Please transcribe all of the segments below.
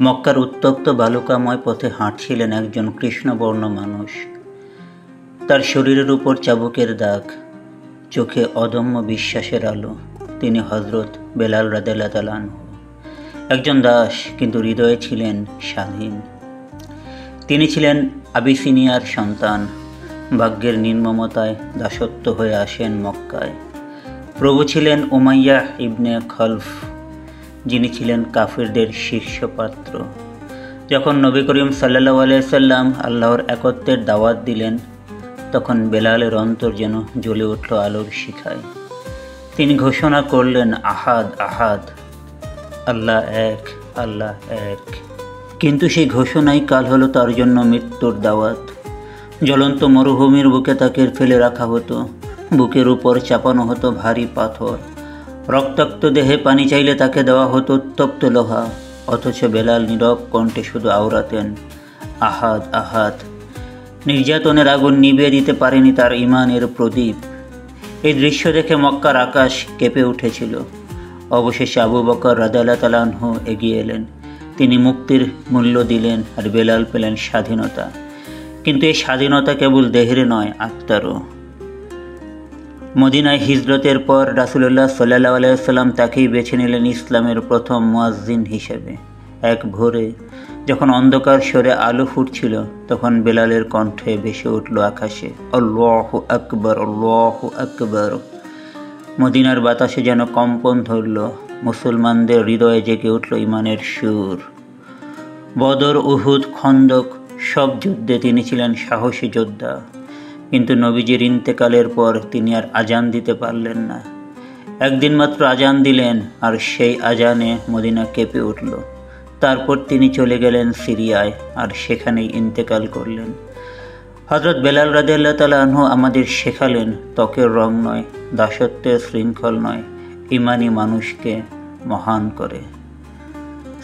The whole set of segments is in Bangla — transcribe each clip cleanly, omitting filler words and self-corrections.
মক্কার উত্তপ্ত বালুকাময় পথে হাঁটছিলেন একজন কৃষ্ণবর্ণ মানুষ। তার শরীরের উপর চাবুকের দাগ, চোখে অদম্য বিশ্বাসের আলো। তিনি হযরত বেলাল রাদিয়াল্লাহু তাআলা আনহু। একজন দাস, কিন্তু হৃদয়ে ছিলেন স্বাধীন। তিনি ছিলেন আবিসিনিয়ার সন্তান। ভাগ্যের নির্মমতায় দাসত্ব হয়ে আসেন মক্কায়। প্রভু ছিলেন উমাইয়া ইবনে খলফ, যিনি ছিলেন কাফিরদের শীর্ষপাত্র। যখন নবী করিম সাল্লাল্লাহু আলাইহি সাল্লাম আল্লাহর একত্বের দাওয়াত দিলেন, তখন বেলালের অন্তর যেন জ্বলে উঠল আলোর শিখায়। তিনি ঘোষণা করলেন, আহাদ আহাদ, আল্লাহ এক, আল্লাহ এক। কিন্তু সেই ঘোষণাই কাল হলো তার জন্য মৃত্যুর দাওয়াত। জ্বলন্ত মরুভূমির বুকে তাকে ফেলে রাখা হতো। বুকের উপর চাপানো হতো ভারী পাথর। রক্তাক্ত দেহে পানি চাইলে তাকে দেওয়া হতো উত্তপ্ত লোহা। অথচ বেলাল নীরব কণ্ঠে শুধু আওড়াতেন, আহাদ আহাদ। নির্যাতনের আগুন নিভিয়ে দিতে পারেনি তার ঈমানের প্রদীপ। এই দৃশ্য দেখে মক্কার আকাশ কেঁপে উঠেছিল। অবশেষে আবু বকর রাদিয়াল্লাহু তাআলা আনহু এগিয়ে এলেন। তিনি মুক্তির মূল্য দিলেন, আর বেলাল পেলেন স্বাধীনতা। কিন্তু এই স্বাধীনতা কেবল দেহের নয়, আত্মারও। মদিনায় হিজরতের পর রাসূলুল্লাহ সাল্লাল্লাহু আলাইহি ওয়াসাল্লাম তাকেই বেছে নিলেন ইসলামের প্রথম মুয়াজ্জিন হিসেবে। এক ভোরে যখন অন্ধকার সরে আলো ফুটছিল, তখন বেলালের কণ্ঠে ভেসে উঠল আকাশে, আল্লাহু আকবার, আল্লাহু আকবার। মদিনার বাতাসে যেন কম্পন ধরল। মুসলমানদের হৃদয়ে জেগে উঠল ঈমানের সুর। বদর, উহুদ, খন্দক সব যুদ্ধে তিনি ছিলেন সাহসী যোদ্ধা। কিন্তু নবীজির ইন্তেকালের পর তিনি আর আজান দিতে পারলেন না। একদিন মাত্র আজান দিলেন, আর সেই আজানে মদিনা কেঁপে উঠল। তারপর তিনি চলে গেলেন সিরিয়ায়, আর সেখানেই ইন্তেকাল করলেন। হযরত বেলাল রাদিয়াল্লাহু তাআলা আনহু আমাদের শেখালেন, ত্বকের রং নয়, দাসত্বের শৃঙ্খল নয়, ঈমানই মানুষকে মহান করে।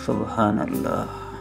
সুবহানাল্লাহ।